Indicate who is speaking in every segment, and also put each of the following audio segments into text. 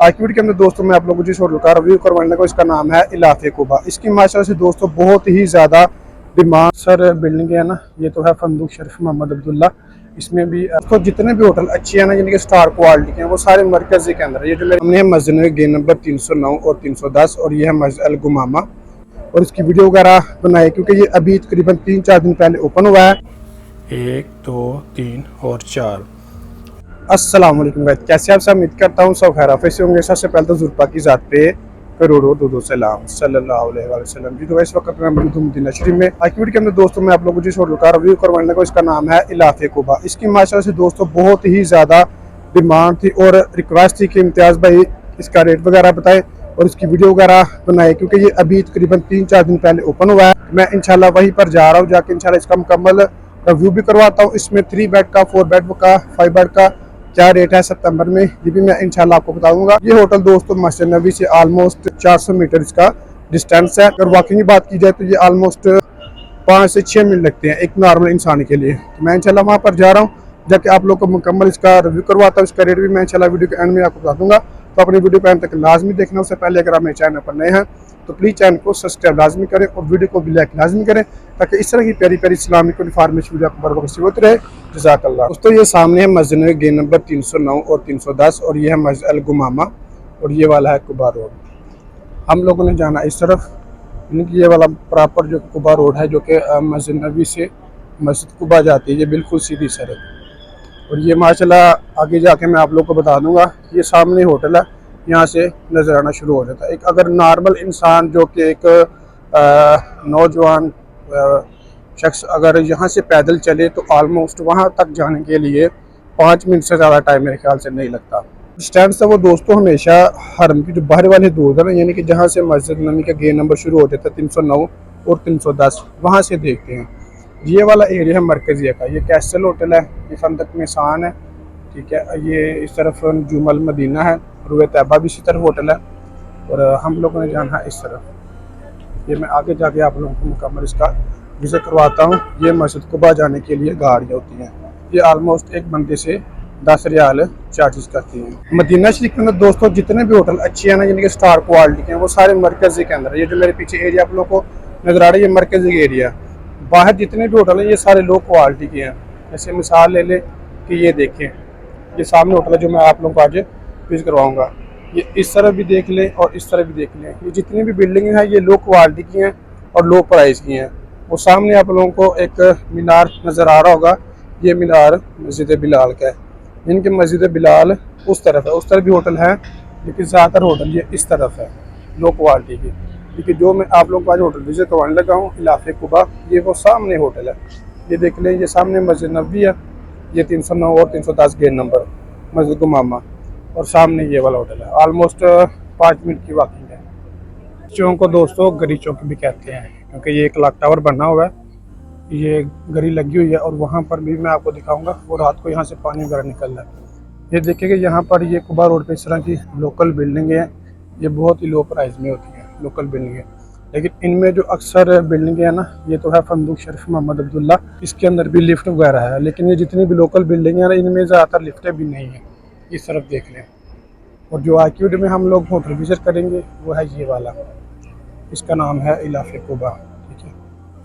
Speaker 1: आज की वीडियो के अंदर दोस्तों मैं आप लोगों को जिस होटल का रिव्यू करवाने लगा इसका नाम है इलाफे कुबा। इसकी माशाल्लाह से दोस्तों बहुत ही ज़्यादा डिमांड सर बिल्डिंग है ना। ये तो है फंदूक शरीफ मोहम्मद अब्दुल्ला। इसमें भी तो जितने भी होटल अच्छी है ना, यानी कि स्टार क्वालिटी के हैं, वो सारे मरकज़ के अंदर। ये जो मेरे सामने है मस्जिद नबवी गेट नंबर 309 और 310 और ये है मस्जिद अल गुमामा। और इसकी वीडियो वगैरह बनाई क्योंकि ये अभी तकरीबन 3-4 दिन पहले ओपन हुआ है। 1 2 3 और 4। अस्सलाम वालेकुम गाइस, कैसे आप सब? उम्मीद करता हूँ सब खैर से होंगे। सबसे पहले तो ज़ुल्फा की ज़ात पे करोड़ों दो सलाम सल्लल्लाहु अलैहि वसल्लम। जी तो इस वक्त मैं मौजूद हूं मदीना शरीफ में। आज की वीडियो के अंदर दोस्तों मैं आप लोगों को जिस होटल का रिव्यू करवाने लगा इसका नाम है इलाफे कुबा। इसकी माशाल्लाह से दोस्तों बहुत ही ज़्यादा डिमांड थी और रिक्वेस्ट थी कि इम्तियाज़ भाई इसका रेट वगैरह बताए और इसकी वीडियो वगैरह बनाए क्योंकि ये अभी तकरीबन 3-4 दिन पहले ओपन हुआ है। मैं इंशाल्लाह वहीं पर जा रहा हूँ, जाके इंशाल्लाह इसका मुकम्मल रिव्यू भी करवाता हूँ। इसमें 3 बेड का, 4 बेड का, 5 बेड का क्या रेट है सितंबर में, ये भी मैं इंशाल्लाह आपको बताऊंगा। ये होटल दोस्तों मस्जिद नबवी से ऑलमोस्ट 400 मीटर इसका डिस्टेंस है। अगर वॉकिंग की बात की जाए तो ये ऑलमोस्ट 5 से 6 मिनट लगते हैं एक नॉर्मल इंसान के लिए। तो मैं इंशाल्लाह वहाँ पर जा रहा हूँ, जाके आप लोग को मुकम्मल इसका रिव्यू करवाता हूँ। इसका रेट भी मैं इंशाल्लाह वीडियो के एंड में आपको बता दूंगा। तो अपनी वीडियो को एंड तक लाजमी देखना। उससे पहले अगर आप मेरे चैनल पर नए हैं तो प्लीज़ चैनल को सब्सक्राइब लाजमी करें और वीडियो को भी लाइक लाजमी करें ताकि इस तरह की प्यारी प्यारी इस्लामिक और इन्फॉर्मेशन वीडियो आपको बर वक्त होती रहे। जज़ाकल्लाह। दोस्तों ये सामने है मस्जिद नबवी गेट नंबर 309 और 310 और ये है मस्जिद अल गुमामा और ये वाला है कुबा रोड। हम लोगों ने जाना इस तरफ, यानी कि ये वाला प्रॉपर जो कुबा रोड है जो कि मस्जिद नबवी से मस्जिद कुबा जाती है, ये बिल्कुल सीधी सड़क। और ये माशाल्लाह आगे जाके मैं आप लोग को बता दूंगा। ये सामने होटल है, यहाँ से नज़र आना शुरू हो जाता है। एक अगर नॉर्मल इंसान जो कि एक नौजवान शख्स अगर यहाँ से पैदल चले तो ऑलमोस्ट वहाँ तक जाने के लिए 5 मिनट से ज़्यादा टाइम मेरे ख्याल से नहीं लगता। डिस्टेंस है वो दोस्तों हमेशा हरम की जो बाहर वाले दूर है ना, यानी कि जहाँ से मस्जिद नबवी का गेट नंबर शुरू हो जाता है 309 और 310, वहाँ से देखते हैं। ये वाला एरिया है मरकज़िया का। ये कैसल होटल है, ये फंदक में शान है, ठीक है। ये इस तरफ जुमल मदीना है, रुए तैयबा भी इसी तरफ होटल है और हम लोगों ने जाना है इस तरफ। ये मैं आगे जाके आप लोगों को मुकम्मल इसका विज़िट करवाता हूँ। ये मस्जिद कुबा जाने के लिए गाड़ियाँ होती हैं, ये आलमोस्ट एक बंदे से 10 रियाल चार्जेस करती हैं। मदीना शरीफ के अंदर दोस्तों जितने भी होटल अच्छे हैं ना, यानी कि स्टार क्वालिटी के हैं, वो सारे मरकज़ के अंदर। ये जो मेरे पीछे एरिया आप लोगों को नज़र आ रहा है ये मरकज़ी एरिया। बाहर जितने भी होटल हैं ये सारे लो क्वालिटी के हैं। जैसे मिसाल ले लें कि ये देखें, ये सामने होटल है जो मैं आप लोगों को आज विज़िट करवाऊँगा। ये इस तरफ भी देख लें और इस तरफ भी देख लें। ये जितनी भी बिल्डिंग हैं ये लो क्वालिटी की हैं और लो प्राइस की हैं। वो सामने आप लोगों को एक मीनार नज़र आ रहा होगा, ये मीनार मस्जिद बिलाल का है। इनके मस्जिद बिलाल उस तरफ है, उस तरफ भी होटल है, लेकिन ज़्यादातर होटल ये इस तरफ है लो क्वालिटी की। लेकिन जो मैं आप लोगों को आज होटल विज़िट करवाने लगा हूँ इलाफे कुबा, ये वो सामने होटल है। ये देख लें, ये सामने मस्जिद नबवी है, ये 309 और 310 गेट नंबर मस्जिद गुमामा और सामने ये वाला होटल है। ऑलमोस्ट 5 मिनट की वॉकिंग है। चौक को दोस्तों गरी चौक भी कहते हैं क्योंकि ये एक क्लॉक टावर बना हुआ है, ये गरी लगी हुई है और वहाँ पर भी मैं आपको दिखाऊंगा। वो रात को यहाँ से पानी वगैरह निकल रहा है। ये देखिएगा यहाँ पर ये कुबा रोड पे इस तरह की लोकल बिल्डिंगें हैं, ये बहुत ही लो प्राइस में होती हैं लोकल बिल्डिंगें। लेकिन इनमें जो अक्सर बिल्डिंगें हैं ना, ये तो है फंदूक शरीफ मोहम्मद अब्दुल्ला, इसके अंदर भी लिफ्ट वगैरह है। लेकिन ये जितनी भी लोकल बिल्डिंग है ना, इनमें ज़्यादातर लिफ्टें भी नहीं हैं। इस तरफ देख लें। और जो आज की वीडियो में हम लोग होटल विजिट करेंगे वो है ये वाला, इसका नाम है इलाफे कुबा, ठीक है।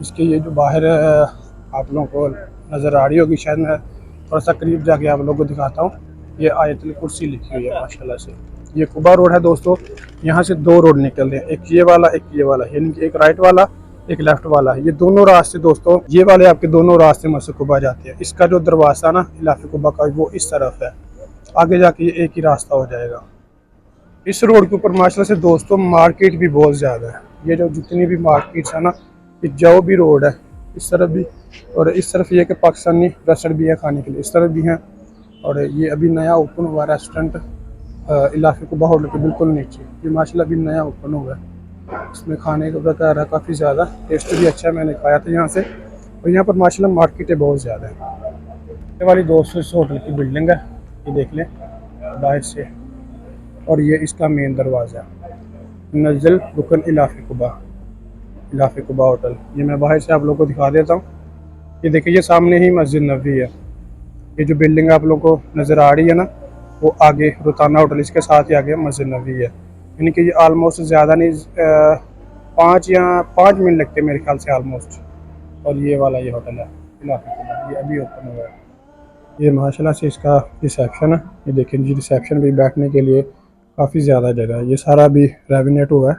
Speaker 1: इसके ये जो बाहर आप लोगों को नज़र आ रही होगी, शायद मैं थोड़ा सा करीब जाके आप लोगों को दिखाता हूँ। ये आयतुल कुर्सी लिखी हुई है माशाल्लाह से। ये कुबा रोड है दोस्तों, यहाँ से 2 रोड निकल रहे हैं, एक ये वाला एक ये वाला, यानी कि एक राइट वाला एक लेफ्ट वाला। ये दोनों रास्ते दोस्तों, ये वाले आपके दोनों रास्ते मस्जिद कुबा जाते हैं। इसका जो दरवाज़ा ना इलाफे कुबा का वो इस तरफ है, आगे जाके ये एक ही रास्ता हो जाएगा। इस रोड के ऊपर माशाल्लाह से दोस्तों मार्केट भी बहुत ज़्यादा है। ये जो जितनी भी मार्केट्स है ना, ये जो भी रोड है इस तरफ भी और इस तरफ ये कि पाकिस्तानी रेस्टोरेंट भी है खाने के लिए, इस तरफ भी हैं। और ये अभी नया ओपन हुआ रेस्टोरेंट इलाफे कुबा होटल के बिल्कुल नीचे, ये माशाल्लाह अभी नया ओपन हुआ है। इसमें खाने का वगैरह काफ़ी ज़्यादा टेस्ट भी अच्छा है, मैंने खाया था यहाँ से। और यहाँ पर माशाल्लाह मार्केटें बहुत ज़्यादा हैं। ये वाली दोस्तों इस होटल की बिल्डिंग है, ये देख लें बाहर से। और ये इसका मेन दरवाज़ा नज़ल रुकन इलाफे कुबा होटल। ये मैं बाहर से आप लोगों को दिखा देता हूँ। ये देखिए, ये सामने ही मस्जिद नबवी है। ये जो बिल्डिंग आप लोगों को नज़र आ रही है ना, वो आगे रुताना होटल, इसके साथ ही आगे मस्जिद नबवी है। यानी कि ये आलमोस्ट ज़्यादा नहीं 5 मिनट लगते हैं मेरे ख्याल से आलमोस्ट। और ये वाला ये होटल है इलाफे, ये अभी ओपन हुआ है। ये माशाल्लाह से इसका रिसेप्शन है। ये देखें जी, रिसेप्शन भी बैठने के लिए काफ़ी ज़्यादा जगह है। ये सारा भी रेविनेट हुआ है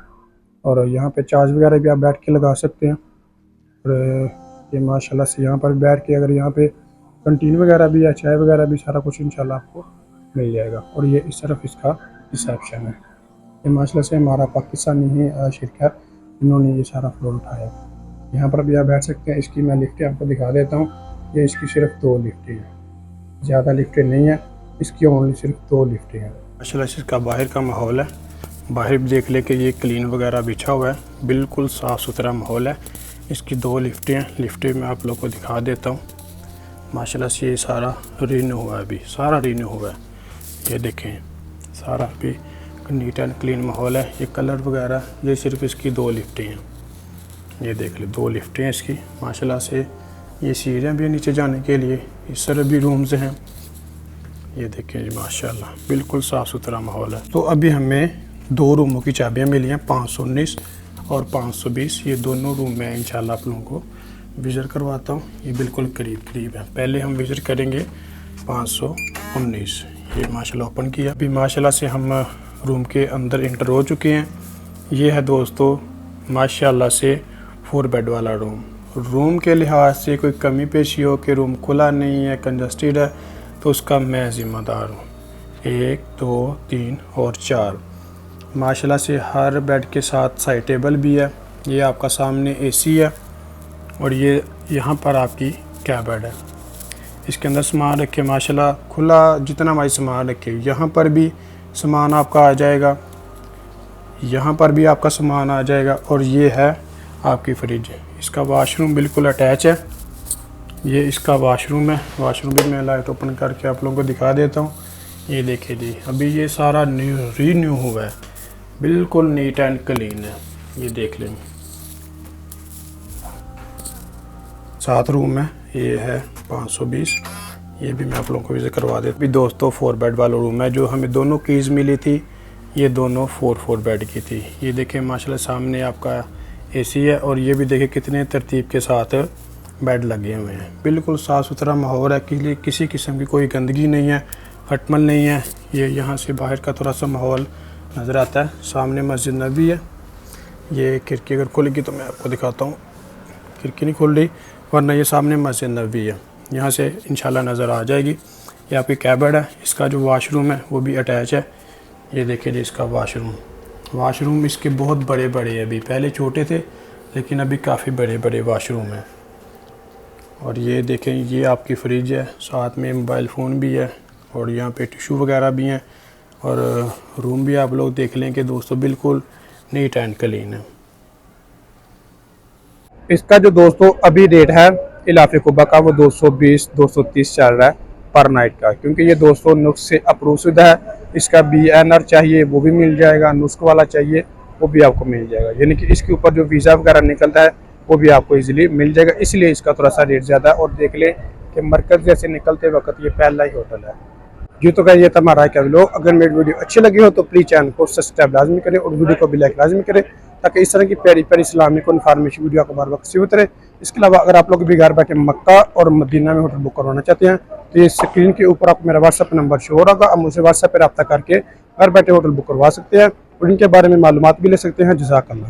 Speaker 1: और यहाँ पे चार्ज वगैरह भी आप बैठ के लगा सकते हैं। और ये माशाल्लाह से यहाँ पर बैठ के अगर यहाँ पे कंटीन वगैरह भी है, चाय वगैरह भी, सारा कुछ इंशाल्लाह आपको मिल जाएगा। और ये इस तरफ इसका रिसेप्शन है। ये माशाल्लाह से हमारा पाकिस्तानी ही शिरकत, इन्होंने ये सारा फ्लोर उठाया। यहाँ पर भी आप बैठ सकते हैं। इसकी मैं लिफ्टें आपको दिखा देता हूँ। ये इसकी सिर्फ 2 लिफ्टें हैं, ज़्यादा लिफ्टें नहीं हैं, इसकी ओनली सिर्फ 2 लिफ्टें हैं। माशाल्लाह से इसका बाहर का माहौल है, बाहर भी देख ले कि ये क्लीन वगैरह बिछा हुआ है, बिल्कुल साफ़ सुथरा माहौल है। इसकी 2 लिफ्टें हैं, लिफ्टें मैं आप लोग को दिखा देता हूँ। माशाल्लाह से ये सारा रीन्यू हुआ है, अभी सारा रीन्यू हुआ है। ये देखें सारा अभी नीट एंड क्लीन माहौल है। ये कलर वगैरह, ये सिर्फ इसकी 2 लिफ्टें हैं। ये देख ले 2 लिफ्टें हैं इसकी माशाल्लाह से। ये सीढ़ियाँ भी नीचे जाने के लिए, इस तरह भी रूम्स हैं। ये देखें जी माशाल्लाह बिल्कुल साफ़ सुथरा माहौल है। तो अभी हमें 2 रूमों की चाबियाँ मिली हैं, 519 और 520। ये दोनों रूम में इंशाल्लाह आप लोगों को विज़िट करवाता हूँ। ये बिल्कुल करीब है। पहले हम विज़िट करेंगे 519। ये माशाल्लाह ओपन किया। अभी माशाल्लाह से हम रूम के अंदर इंटर हो चुके हैं। ये है दोस्तों माशाल्लाह से 4 बेड वाला रूम के लिहाज से कोई कमी पेशी हो कि रूम खुला नहीं है, कंजस्टेड है, तो उसका मैं ज़िम्मेदार हूँ। 1 2 3 और 4 माशाल्लाह से हर बेड के साथ साइड टेबल भी है। ये आपका सामने एसी है और ये यहाँ पर आपकी कैबिनेट है। इसके अंदर सामान रखे माशाल्लाह खुला, जितना हमारी सामान रखे यहाँ पर भी सामान आपका आ जाएगा, यहाँ पर भी आपका सामान आ जाएगा। और ये है आपकी फ्रिज। इसका वाशरूम बिल्कुल अटैच है। ये इसका वाशरूम है। वाशरूम भी मैं लाइट ओपन करके आप लोगों को दिखा देता हूँ। ये देखिए जी, अभी ये सारा रीन्यू हुआ है, बिल्कुल नीट एंड क्लीन है। ये देख लें 7 रूम है। ये है 520। ये भी मैं आप लोगों को विजिट करवा देता। अभी दोस्तों 4 बेड वाला रूम है। जो हमें दोनों कीज़ मिली थी, ये दोनों 4 बेड की थी। ये देखें माशाल्लाह सामने आपका एसी है और ये भी देखें कितने तरतीब के साथ बेड लगे हुए हैं। बिल्कुल साफ़ सुथरा माहौल है, किसी किस्म की कोई गंदगी नहीं है, खटमल नहीं है। ये यहाँ से बाहर का थोड़ा सा माहौल नज़र आता है। सामने मस्जिद नबी है। ये खिड़की अगर खुलेगी तो मैं आपको दिखाता हूँ। खिड़की नहीं खुल रही, वरना ये सामने मस्जिद नबी है, यहाँ से इंशाल्लाह नज़र आ जाएगी। ये आपकी कैबिनेट है। इसका जो वाशरूम है वो भी अटैच है। ये देखिए जी इसका वाशरूम इसके बहुत बड़े बड़े हैं। अभी पहले छोटे थे लेकिन अभी काफ़ी बड़े बड़े वाशरूम हैं। और ये देखें ये आपकी फ्रिज है, साथ में मोबाइल फ़ोन भी है और यहाँ पे टिशू वगैरह भी हैं। और रूम भी आप लोग देख लें कि दोस्तों बिल्कुल नीट एंड क्लीन है। इसका जो दोस्तों अभी रेट है इलाफे कुबा का, वो 220-230 चल रहा है पर नाइट का, क्योंकि ये दोस्तों नुस्ख से अप्रूव शुदा है। इसका BNR चाहिए वो भी मिल जाएगा, नुस्ख वाला चाहिए वो भी आपको मिल जाएगा। यानी कि इसके ऊपर जो वीज़ा वगैरह निकलता है वो भी आपको इजीली मिल जाएगा, इसलिए इसका थोड़ा सा रेट ज़्यादा है। और देख लें कि मरकज़ जैसे निकलते वक्त ये पहला ही होटल है। जी तो क्या ये था हमारा क्या लोग। अगर मेरी वीडियो अच्छी लगी हो तो प्लीज़ चैनल को सब्सक्राइब लाजमी करें और वीडियो को भी लाइक लाजमी करें, ताकि इस तरह की प्यारी प्यारी इस्लामिक और इन्फॉर्मेशन वीडियो को बार बार किसी होते रहे। इसके अलावा अगर आप लोग भी घर बैठे मक्का और मदीना में होटल बुक करवाना चाहते हैं तो ये स्क्रीन के ऊपर आपको मेरा व्हाट्सअप नंबर शो हो रहा। आप मुझसे व्हाट्सएप पर रब्ता करके घर बैठे होटल बुक करवा सकते हैं और इनके बारे में मालूमात भी ले सकते हैं। जज़ाकल्लाह।